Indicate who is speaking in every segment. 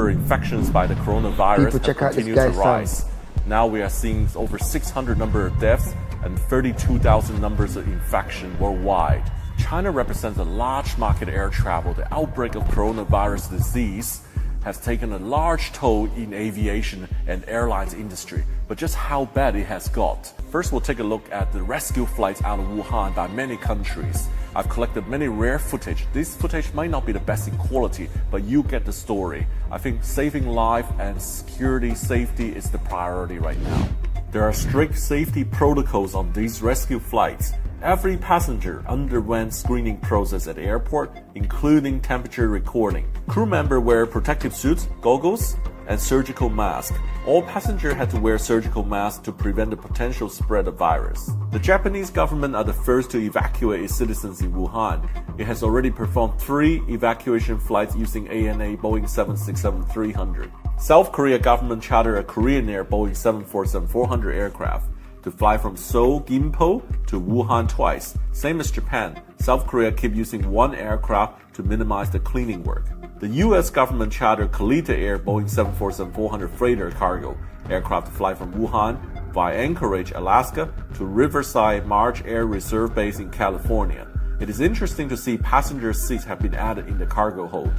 Speaker 1: number of infections by the coronavirus
Speaker 2: People,
Speaker 1: have continued to rise. Now we are seeing over 600 number of deaths and 32,000 numbers of infection worldwide. China represents a large market air travel. The outbreak of coronavirus disease has taken a large toll in aviation and airlines industry, but just how bad it has got. First, we'll take a look at the rescue flights out of Wuhan by many countries. I've collected many rare footage. This footage might not be the best in quality, but you get the story. I think saving life and safety is the priority right now. There are strict safety protocols on these rescue flights. Every passenger underwent screening process at the airport, including temperature recording. Crew members wear protective suits, goggles, and surgical masks. All passengers had to wear surgical masks to prevent the potential spread of virus. The Japanese government are the first to evacuate its citizens in Wuhan. It has already performed 3 evacuation flights using ANA Boeing 767-300. South Korea government chartered a Korean Air Boeing 747-400 aircraft to fly from Seoul, Gimpo to Wuhan twice. Same as Japan, South Korea keep using 1 aircraft to minimize the cleaning work. The US government chartered Kalitta Air Boeing 747-400 freighter cargo aircraft to fly from Wuhan via Anchorage, Alaska to Riverside March Air Reserve Base in California. It is interesting to see passenger seats have been added in the cargo hold.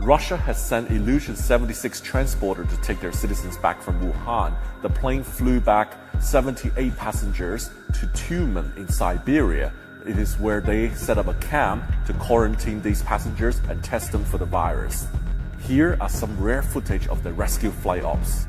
Speaker 1: Russia has sent Ilyushin 76 transporter to take their citizens back from Wuhan. The plane flew back 78 passengers to Tyumen in Siberia. It is where they set up a camp to quarantine these passengers and test them for the virus. Here are some rare footage of the rescue flight ops.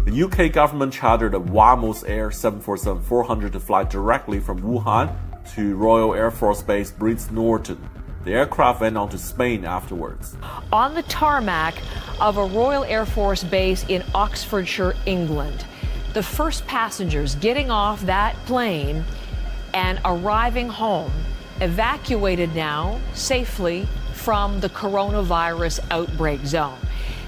Speaker 1: The UK government chartered a Wamos Air 747-400 to fly directly from Wuhan to Royal Air Force Base Breeds Norton. The aircraft went on to Spain afterwards.
Speaker 3: On the tarmac of a Royal Air Force base in Oxfordshire, England, the first passengers getting off that plane and arriving home, evacuated now safely from the coronavirus outbreak zone.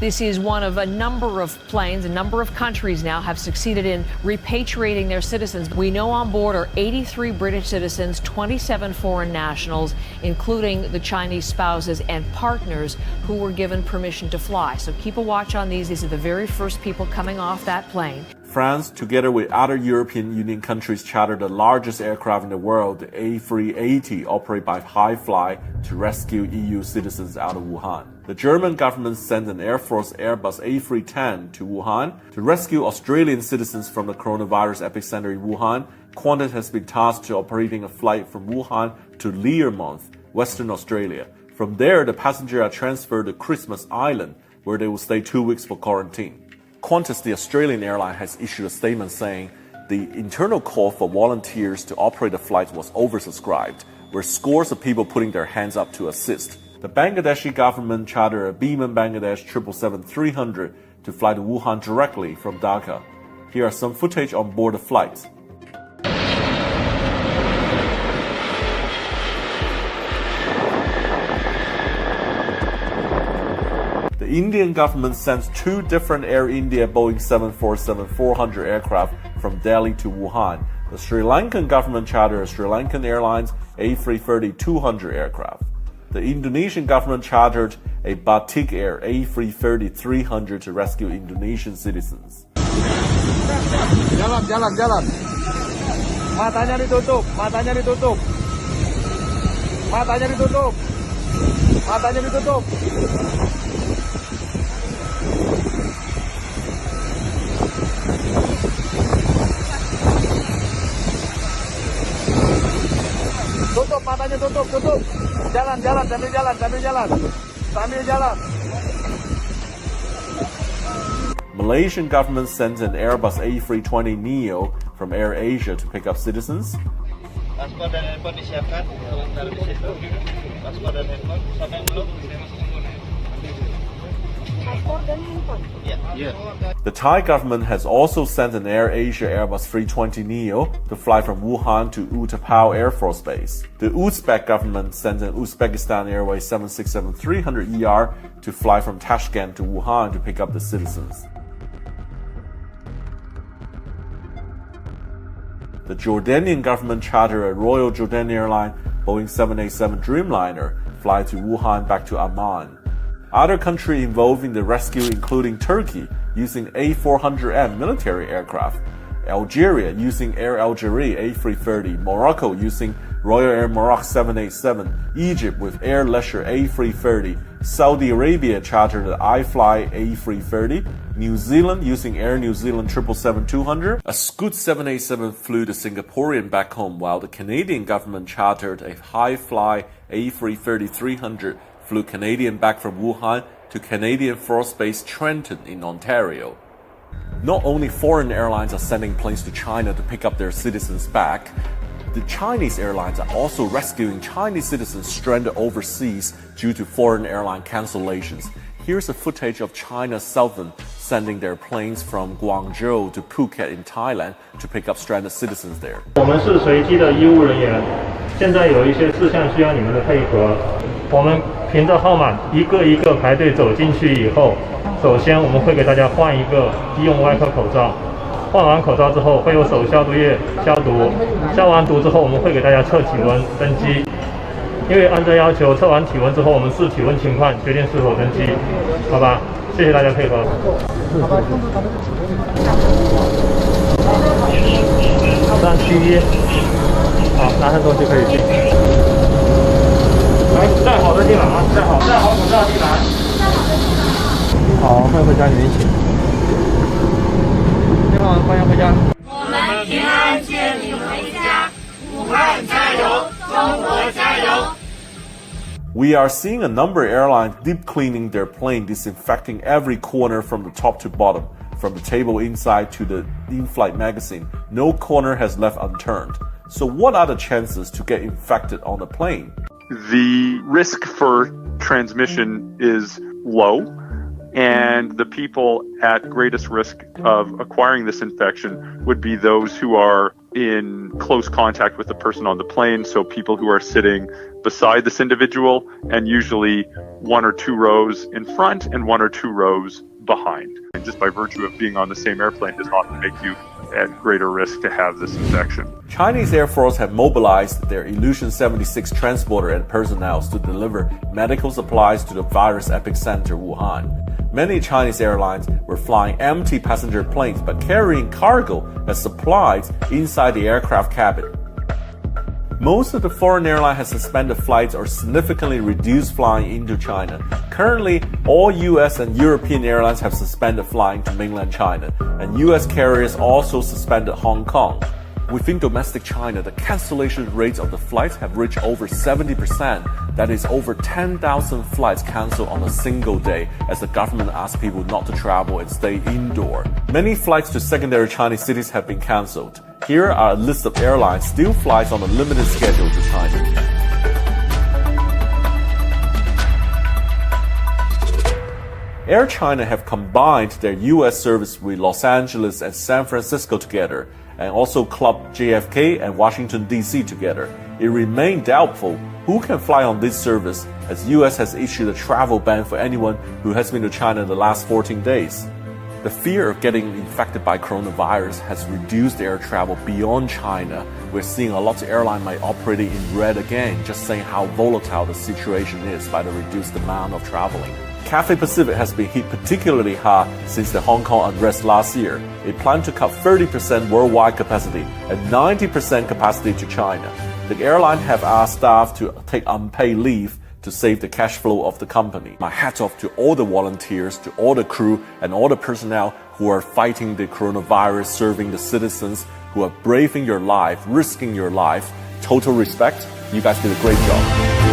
Speaker 3: This is one of a number of planes. A number of countries now have succeeded in repatriating their citizens. We know on board are 83 British citizens, 27 foreign nationals, including the Chinese spouses and partners who were given permission to fly. So keep a watch on these. These are the very first people coming off that plane.
Speaker 1: France, together with other European Union countries, chartered the largest aircraft in the world, the A380, operated by Hi-Fly, to rescue EU citizens out of Wuhan. The German government sent an Air Force Airbus A310 to Wuhan to rescue Australian citizens from the coronavirus epicenter in Wuhan. Qantas has been tasked to operating a flight from Wuhan to Learmonth, Western Australia. From there, the passengers are transferred to Christmas Island, where they will stay 2 weeks for quarantine. Qantas, the Australian airline, has issued a statement saying the internal call for volunteers to operate the flights was oversubscribed, with scores of people putting their hands up to assist. The Bangladeshi government chartered a Biman Bangladesh 777-300 to fly to Wuhan directly from Dhaka. Here are some footage on board the flight. The Indian government sends 2 different Air India Boeing 747-400 aircraft from Delhi to Wuhan. The Sri Lankan government chartered a Sri Lankan Airlines A330-200 aircraft. The Indonesian government chartered a Batik Air A330-300 to rescue Indonesian citizens.
Speaker 2: Jalan. Matanya ditutup. Matanya tutup. Jalan, sambil jalan.
Speaker 1: Malaysian government sent an Airbus A320neo from AirAsia to pick up citizens.
Speaker 4: Paspor dan handphone disiapkan, taruh di situ. Paspor dan handphone, sampai belum saya masuk komponen. Paspor dan handphone. Yeah.
Speaker 1: The Thai government has also sent an AirAsia Airbus 320neo to fly from Wuhan to Utapao Air Force Base. The Uzbek government sent an Uzbekistan Airways 767-300ER to fly from Tashkent to Wuhan to pick up the citizens. The Jordanian government chartered a Royal Jordan Airline Boeing 787 Dreamliner fly to Wuhan back to Amman. Other countries involved in the rescue including Turkey using A400M military aircraft, Algeria using Air Algerie A330, Morocco using Royal Air Maroc 787, Egypt with Air Leisure A330, Saudi Arabia chartered the iFly A330, New Zealand using Air New Zealand 777-200. A Scoot 787 flew the Singaporean back home, while the Canadian government chartered a Hi-Fly A330-300 flew Canadian back from Wuhan to Canadian Force Base Trenton in Ontario. Not only foreign airlines are sending planes to China to pick up their citizens back, the Chinese airlines are also rescuing Chinese citizens stranded overseas due to foreign airline cancellations. Here's a footage of China Southern sending their planes from Guangzhou to Phuket in Thailand to pick up stranded citizens there.
Speaker 5: 我们是随机的医务人员，现在有一些事项需要你们的配合。我们凭着号码一个一个排队走进去以后，首先我们会给大家换一个医用外科口罩。换完口罩之后，会有手消毒液消毒，消完毒之后，我们会给大家测体温登机。因为按照要求，测完体温之后，我们视体温情况决定是否登机，好吧？谢谢大家配合。上区1，好，拿上东西可以进。来，戴好的进来啊！戴好口罩进来。好，欢迎回家，你们一起。欢迎回家。
Speaker 6: 我们平安接你回家，武汉加油，中国加油。
Speaker 1: We are seeing a number of airlines deep cleaning their plane, disinfecting every corner from the top to bottom, from the table inside to the in-flight magazine. No corner has left unturned. So what are the chances to get infected on the plane?
Speaker 7: The risk for transmission is low. And the people at greatest risk of acquiring this infection would be those who are in close contact with the person on the plane. So people who are sitting beside this individual, and usually 1 or 2 rows in front and 1 or 2 rows behind. And just by virtue of being on the same airplane does not make you at greater risk to have this infection.
Speaker 1: Chinese Air Force have mobilized their Illusion 76 transporter and personnel to deliver medical supplies to the virus epicenter, Wuhan. Many Chinese airlines were flying empty passenger planes but carrying cargo as supplies inside the aircraft cabin. Most of the foreign airlines have suspended flights or significantly reduced flying into China. Currently, all US and European airlines have suspended flying to mainland China, and US carriers also suspended Hong Kong. Within domestic China, the cancellation rates of the flights have reached over 70%. That is over 10,000 flights canceled on a single day as the government asks people not to travel and stay indoor. Many flights to secondary Chinese cities have been canceled. Here are a list of airlines still flies on a limited schedule to China. Air China have combined their US service with Los Angeles and San Francisco together, and also clubbed JFK and Washington, D.C. together. It remained doubtful who can fly on this service, as US has issued a travel ban for anyone who has been to China in the last 14 days. The fear of getting infected by coronavirus has reduced air travel beyond China. We're seeing a lot of airlines might operating in red again, just saying how volatile the situation is by the reduced amount of traveling. Cathay Pacific has been hit particularly hard since the Hong Kong unrest last year. It planned to cut 30% worldwide capacity and 90% capacity to China. The airline have asked staff to take unpaid leave to save the cash flow of the company. My hats off to all the volunteers, to all the crew, and all the personnel who are fighting the coronavirus, serving the citizens, who are braving your life, risking your life. Total respect. You guys did a great job.